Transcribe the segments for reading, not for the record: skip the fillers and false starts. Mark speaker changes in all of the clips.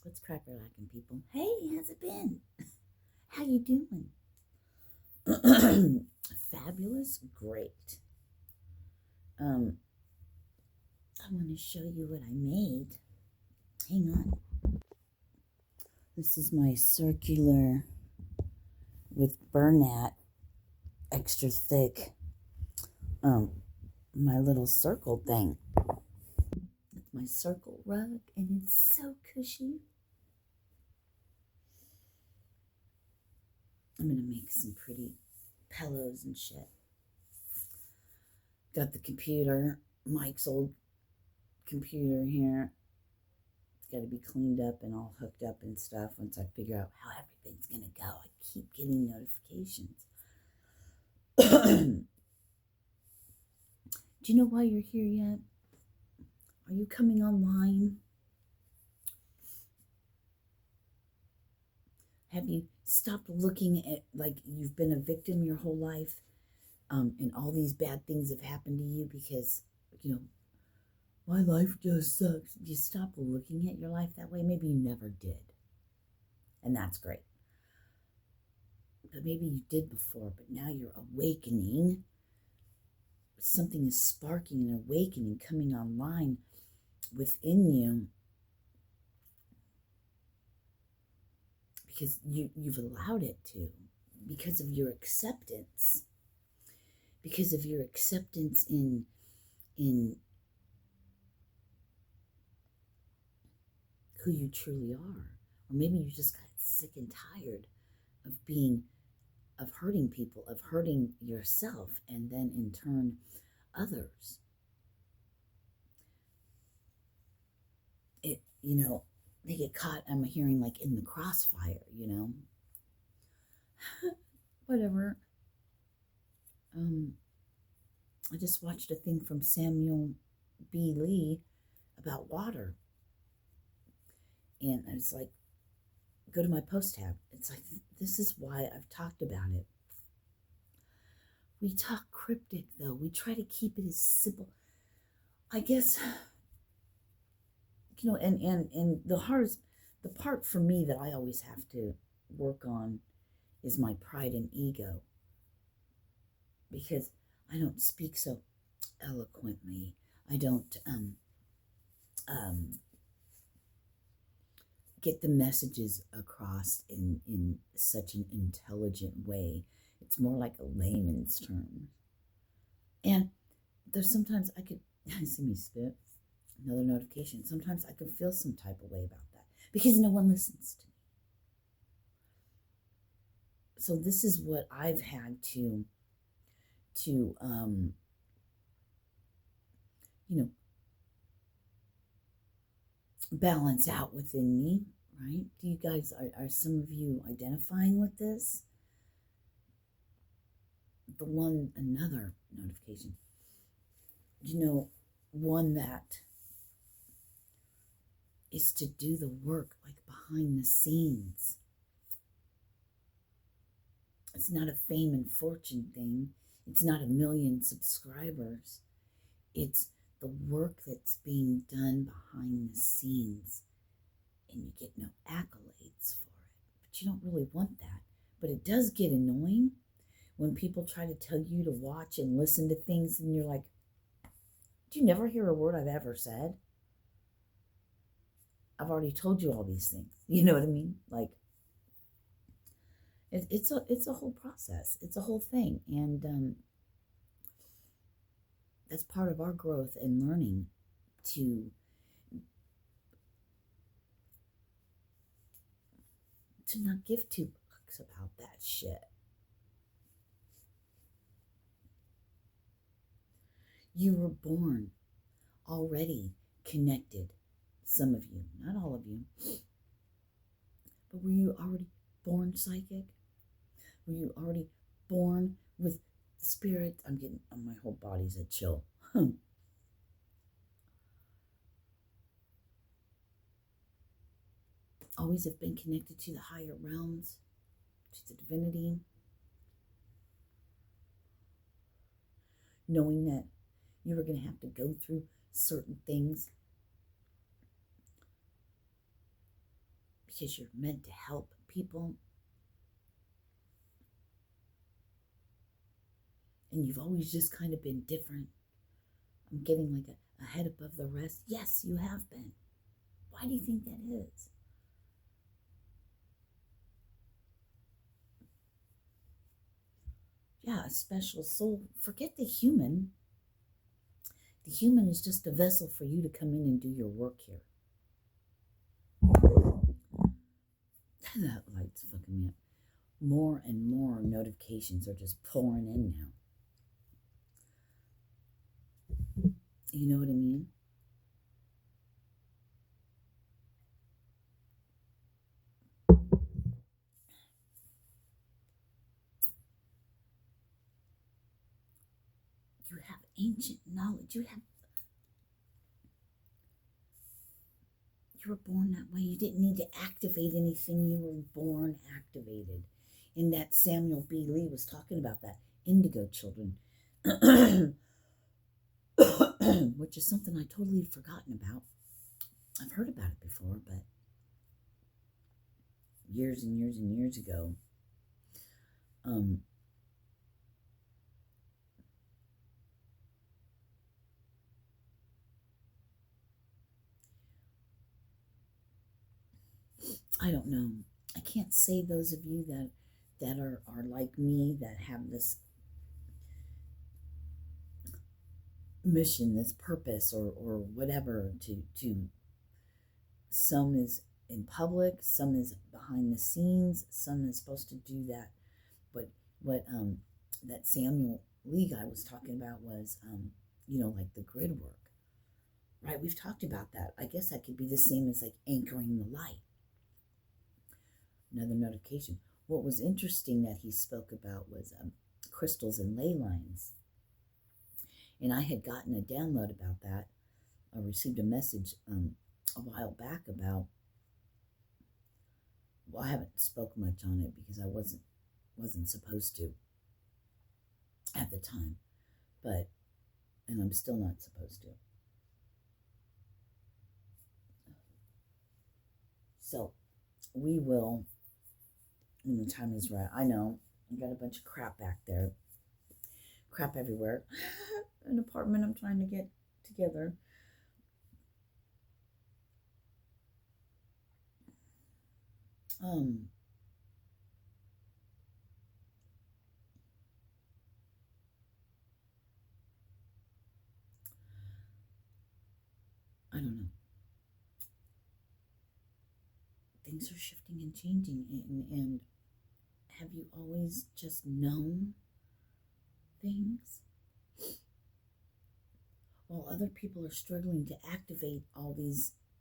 Speaker 1: What's cracker lacking, people? Hey, how's it been? How you doing? Fabulous, great. Um, I want to show you what I made. Hang on. This is my circular with burlap, extra thick. My little circle thing. It's my circle rug, and it's so cushy. I'm gonna make some pretty pillows and shit. Got the computer, Mike's old computer here. It's got to be cleaned up and all hooked up and stuff once I figure out how everything's gonna go. I keep getting notifications. Do you know why you're here yet? Are you coming online? Have you stopped looking at like you've been a victim your whole life, and all these bad things have happened to you because, my life just sucks. You stop looking at your life that way. Maybe you never did, and that's great. But maybe you did before, but now you're awakening. Something is sparking and awakening, coming online within you because you've allowed it to, because of your acceptance, in who you truly are. Or maybe you just got sick and tired of hurting people, of hurting yourself, and then in turn others. They get caught, I'm hearing, like in the crossfire, Whatever. I just watched a thing from Samuel B. Lee about water. And it's like, go to my post tab. It's like, this is why I've talked about it. We talk cryptic, though. We try to keep it as simple. I guess, and the part for me that I always have to work on is my pride and ego. Because I don't speak so eloquently. I don't get the messages across in such an intelligent way. It's more like a layman's term. And there's sometimes I see me spit, another notification. Sometimes I could feel some type of way about that because no one listens to me. So this is what I've had to balance out within me, right? Do you guys, are some of you identifying with this? Another notification, one that is to do the work, like behind the scenes. It's not a fame and fortune thing. It's not 1 million subscribers. It's the work that's being done behind the scenes, and you get no accolades for it. But you don't really want that. But it does get annoying when people try to tell you to watch and listen to things, and you're like, do you never hear a word I've ever said? I've already told you all these things. You know what I mean? Like, it's a whole process. It's a whole thing. And that's part of our growth and learning to not give two fucks about that shit. You were born already connected. Some of you, not all of you. But were you already born psychic? Were you already born with spirit? My whole body's a chill. Always have been connected to the higher realms, to the divinity. Knowing that you were going to have to go through certain things because you're meant to help people. And you've always just kind of been different. I'm getting like a head above the rest. Yes, you have been. Why do you think that is? Yeah, a special soul. Forget the human. The human is just a vessel for you to come in and do your work here. That light's fucking me up. More and more notifications are just pouring in now. You know what I mean? You have ancient knowledge. You were born that way. You didn't need to activate anything. You were born activated. And that Samuel B. Lee was talking about that. Indigo children. Which is something I totally had forgotten about. I've heard about it before, but years and years and years ago. I don't know. I can't say those of you that are like me, that have this mission, this purpose, or whatever, to some is in public, some is behind the scenes, some is supposed to do that. But what that Samuel Lee guy was talking about was like the grid work. Right? We've talked about that. I guess that could be the same as like anchoring the light. Another notification. What was interesting that he spoke about was crystals and ley lines. And I had gotten a download about that. I received a message a while back about, well, I haven't spoke much on it because I wasn't supposed to at the time, and I'm still not supposed to. So we will, when the time is right. I know I got a bunch of crap back there, crap everywhere. An apartment I'm trying to get together. I don't know. Things are shifting and changing, and have you always just known things? While other people are struggling to activate all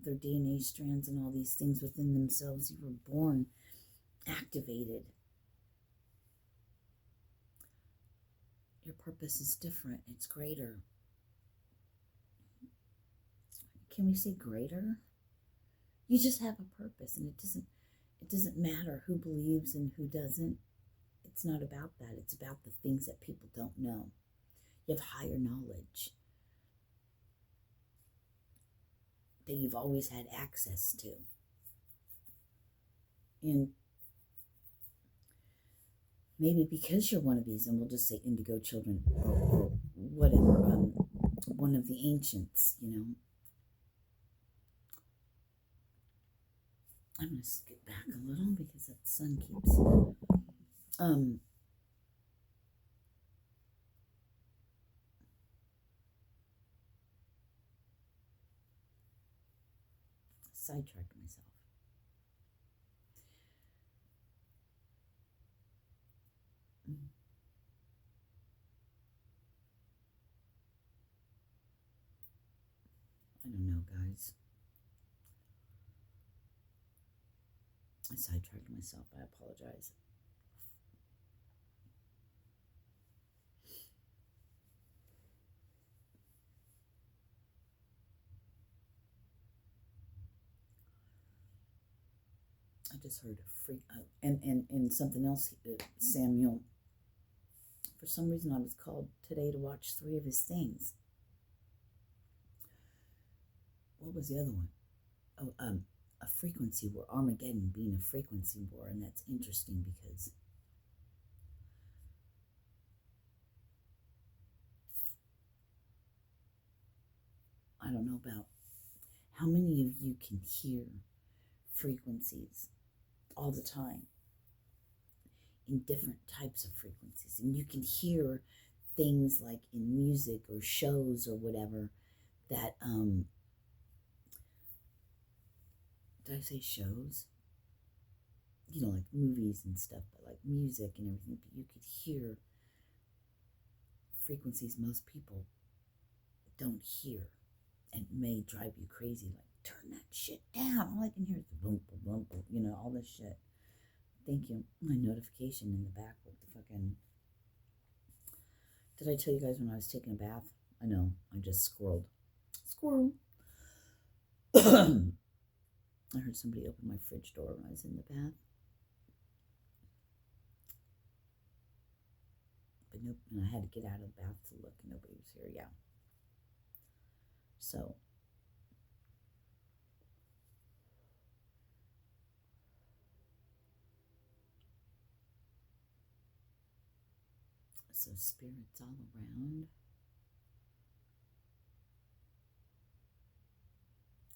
Speaker 1: their DNA strands and all these things within themselves, you were born activated. Your purpose is different. It's greater. Can we say greater? You just have a purpose, and it doesn't matter who believes and who doesn't. It's not about that. It's about the things that people don't know. You have higher knowledge that you've always had access to. And maybe because you're one of these, and we'll just say indigo children or whatever, one of the ancients, I'm going to skip back a little because that sun keeps sidetracked myself. I don't know, guys. I sidetracked myself. I apologize. I just heard a freak out. And something else, Samuel. For some reason, I was called today to watch 3 of his things. What was the other one? Oh, a frequency war, Armageddon being a frequency war, and that's interesting because I don't know about how many of you can hear frequencies all the time in different types of frequencies, and you can hear things like in music or shows or whatever that did I say shows? You know, like movies and stuff, but like music and everything, but you could hear frequencies most people don't hear, and may drive you crazy, like turn that shit down. All I can hear is the boom, boom, boom, boom, you know, all this shit. Thank you. My notification in the back with the fucking... Did I tell you guys when I was taking a bath? I know, I just squirreled. Squirrel. I heard somebody open my fridge door when I was in the bath. But nope, and I had to get out of the bath to look, and nobody was here. Yeah. So spirits all around.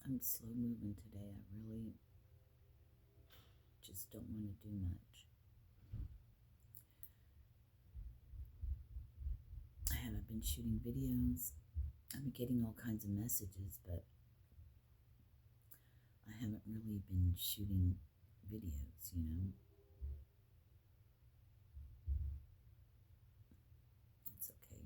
Speaker 1: I'm slow moving today. I really just don't want to do much. I haven't been shooting videos. I've been getting all kinds of messages, but I haven't really been shooting videos, you know. It's okay.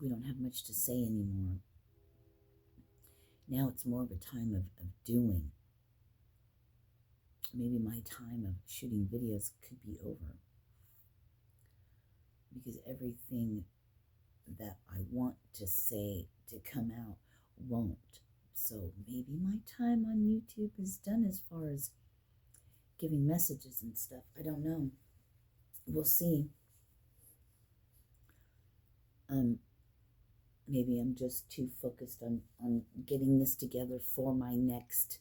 Speaker 1: We don't have much to say anymore. Now it's more of a time of doing. Maybe my time of shooting videos could be over, because everything that I want to say to come out won't. So maybe my time on YouTube is done as far as giving messages and stuff. I don't know. We'll see. Maybe I'm just too focused on getting this together for my next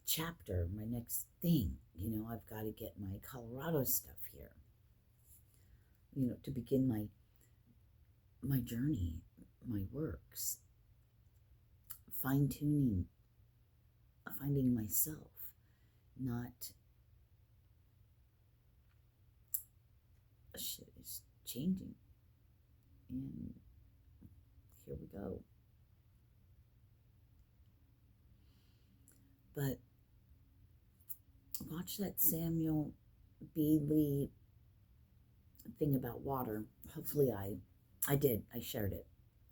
Speaker 1: chapter, my next thing. You know, I've got to get my Colorado stuff here, you know, to begin my journey, my works, fine-tuning, finding myself, not shit is changing, and here we go. But watch that Samuel B. Lee thing about water. Hopefully I did. I shared it.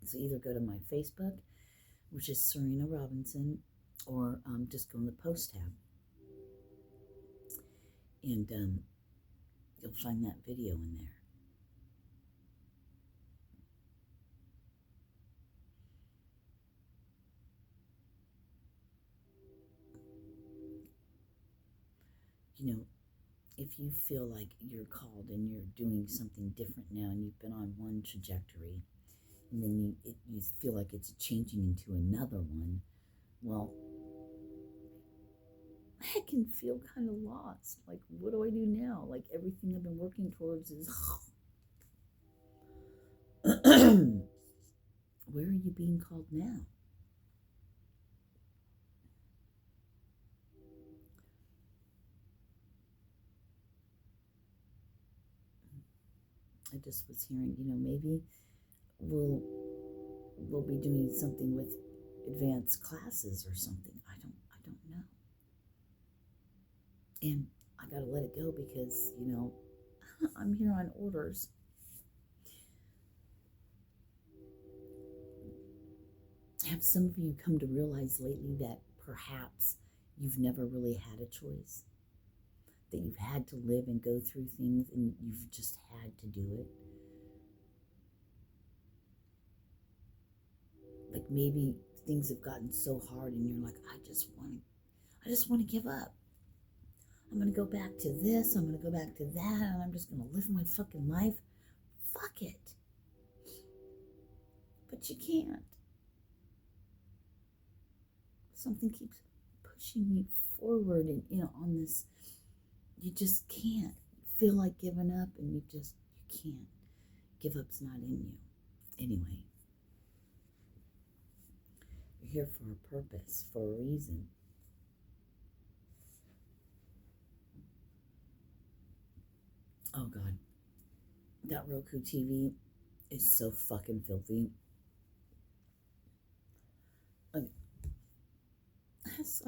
Speaker 1: So either go to my Facebook, which is Sirena Robinson, or just go in the post tab. And you'll find that video in there. You know, if you feel like you're called and you're doing something different now, and you've been on one trajectory, and then you feel like it's changing into another one, well, I can feel kind of lost. Like, what do I do now? Like, everything I've been working towards is... Where are you being called now? I just was hearing, you know, maybe we'll be doing something with advanced classes or something. I don't know. And I gotta let it go because, you know, I'm here on orders. Have some of you come to realize lately that perhaps you've never really had a choice? That you've had to live and go through things and you've just had to do it? Like maybe things have gotten so hard and you're like, I just want to give up. I'm going to go back to this, I'm going to go back to that, and I'm just going to live my fucking life. Fuck it. But you can't. Something keeps pushing you forward, and on this, you just can't feel like giving up, and you can't. Give up's not in you. Anyway, you're here for a purpose, for a reason. Oh God, that Roku TV is so fucking filthy. I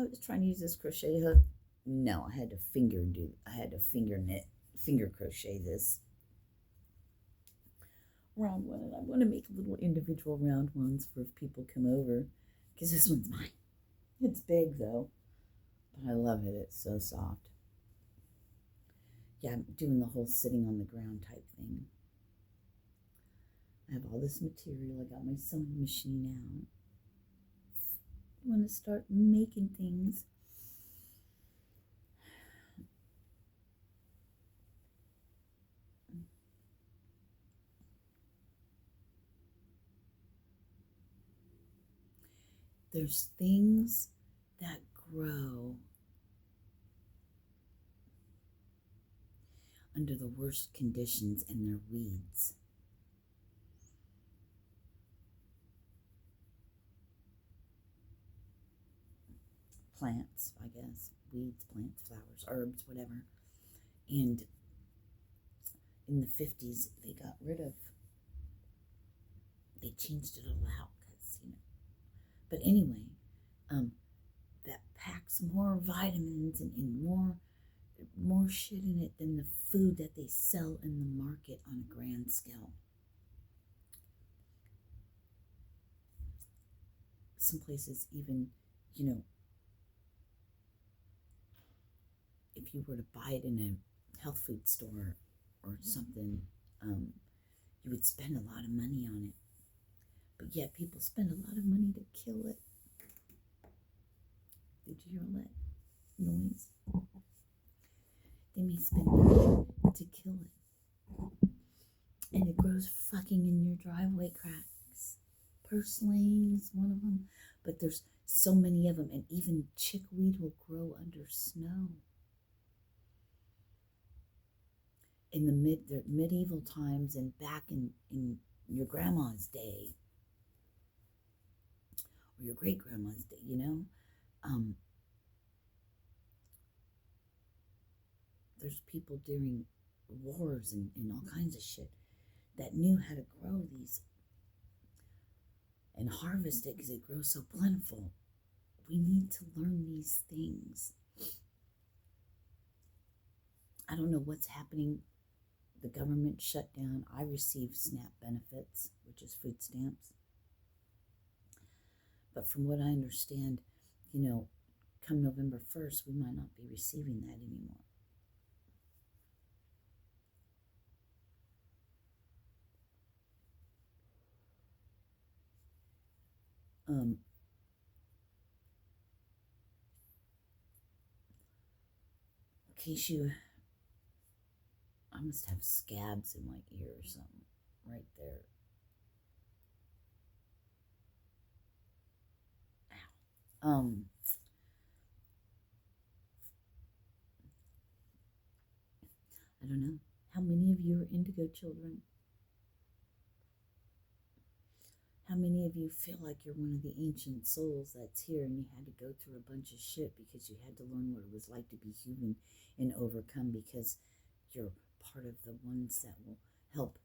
Speaker 1: was trying to use this crochet hook. No, I had to finger crochet this round one, and I want to make little individual round ones for if people come over, because this one's mine. It's big though, but I love it. It's so soft. Yeah, I'm doing the whole sitting on the ground type thing. I have all this material. I got my sewing machine out. I want to start making things. There's things that grow under the worst conditions, and they're weeds. Plants, I guess. Weeds, plants, flowers, herbs, whatever. And in the 50s, they changed it all out, because, But anyway, that packs more vitamins and more shit in it than the food that they sell in the market on a grand scale. Some places even, if you were to buy it in a health food store or something, you would spend a lot of money on it. But yet people spend a lot of money to kill it. Did you hear all that noise? They may spend money to kill it. And it grows fucking in your driveway cracks. Purslane is one of them. But there's so many of them. And even chickweed will grow under snow. In the medieval times and back in your grandma's day, or your great grandma's day, there's people during wars and all kinds of shit that knew how to grow these and harvest it because it grows so plentiful. We need to learn these things. I don't know what's happening. The government shut down. I receive SNAP benefits, which is food stamps. But from what I understand, come November 1st, we might not be receiving that anymore. In case I must have scabs in my ear or something right there. Ow. I don't know. How many of you are indigo children? How many of you feel like you're one of the ancient souls that's here and you had to go through a bunch of shit because you had to learn what it was like to be human and overcome, because you're part of the ones that will help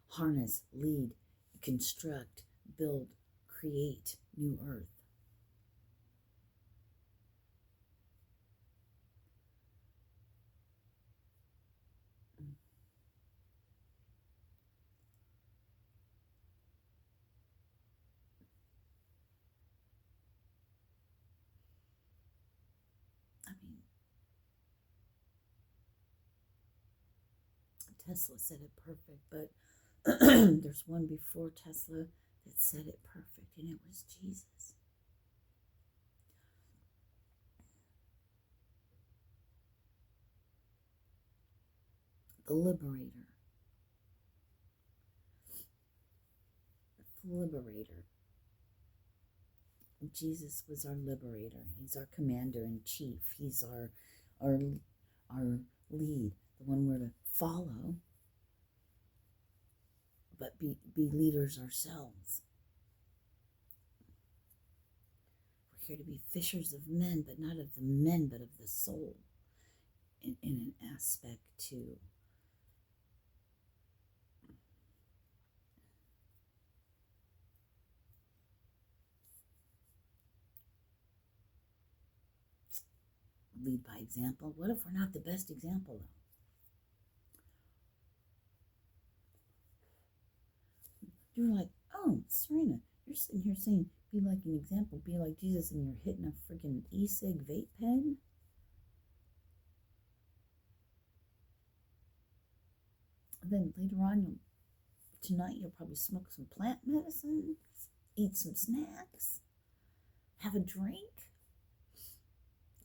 Speaker 1: harness, lead, construct, build, create new earth. I mean, Tesla said it perfect, but there's one before Tesla that said it perfect, and it was Jesus. The liberator. The liberator. Jesus was our liberator. He's our commander in chief. He's our lead, the one we're to follow, but be leaders ourselves. We're here to be fishers of men, but not of the men, but of the soul, in an aspect too. Lead by example. What if we're not the best example, though? You're like, oh, Sirena, you're sitting here saying, be like an example, be like Jesus, and you're hitting a freaking e-cig vape pen? And then later on, tonight, you'll probably smoke some plant medicine, eat some snacks, have a drink.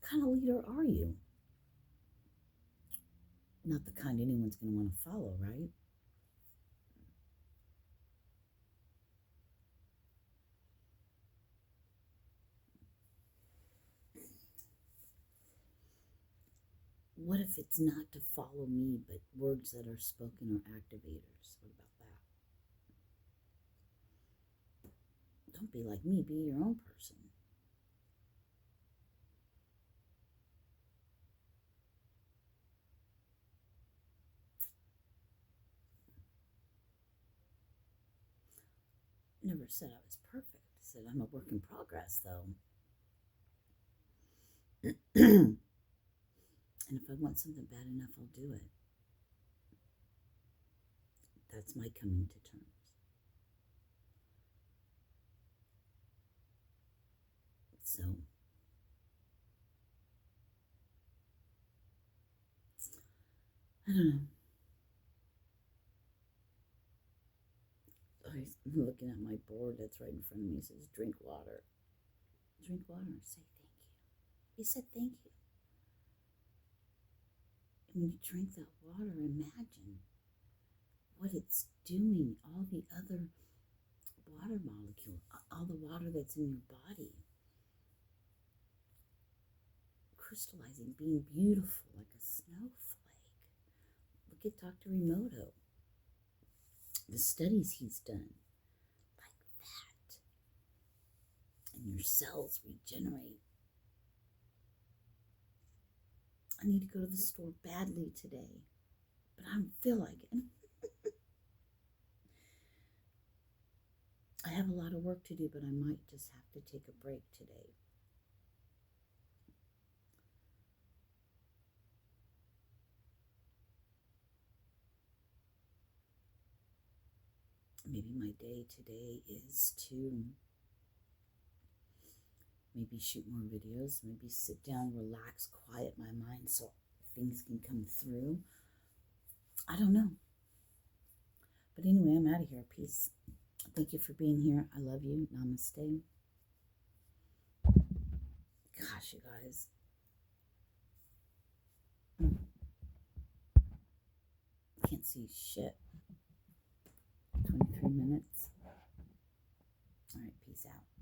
Speaker 1: What kind of leader are you? Not the kind anyone's going to want to follow, right? What if it's not to follow me, but words that are spoken or activators? What about that? Don't be like me, be your own person. Never said I was perfect. I said I'm a work in progress, though. And if I want something bad enough, I'll do it. That's my coming to terms. So, I don't know. I'm looking at my board that's right in front of me. It says, drink water. Drink water. Say thank you. He said thank you. And when you drink that water, imagine what it's doing. All the other water molecules, all the water that's in your body, crystallizing, being beautiful like a snowflake. Look at Dr. Emoto. The studies he's done, like that. And your cells regenerate. I need to go to the store badly today, but I don't feel like it. I have a lot of work to do, but I might just have to take a break today. Maybe my day today is to maybe shoot more videos, maybe sit down, relax, quiet my mind so things can come through. I don't know. But anyway, I'm out of here. Peace. Thank you for being here. I love you. Namaste. Gosh, you guys. Can't see shit. 23 minutes. All right, peace out.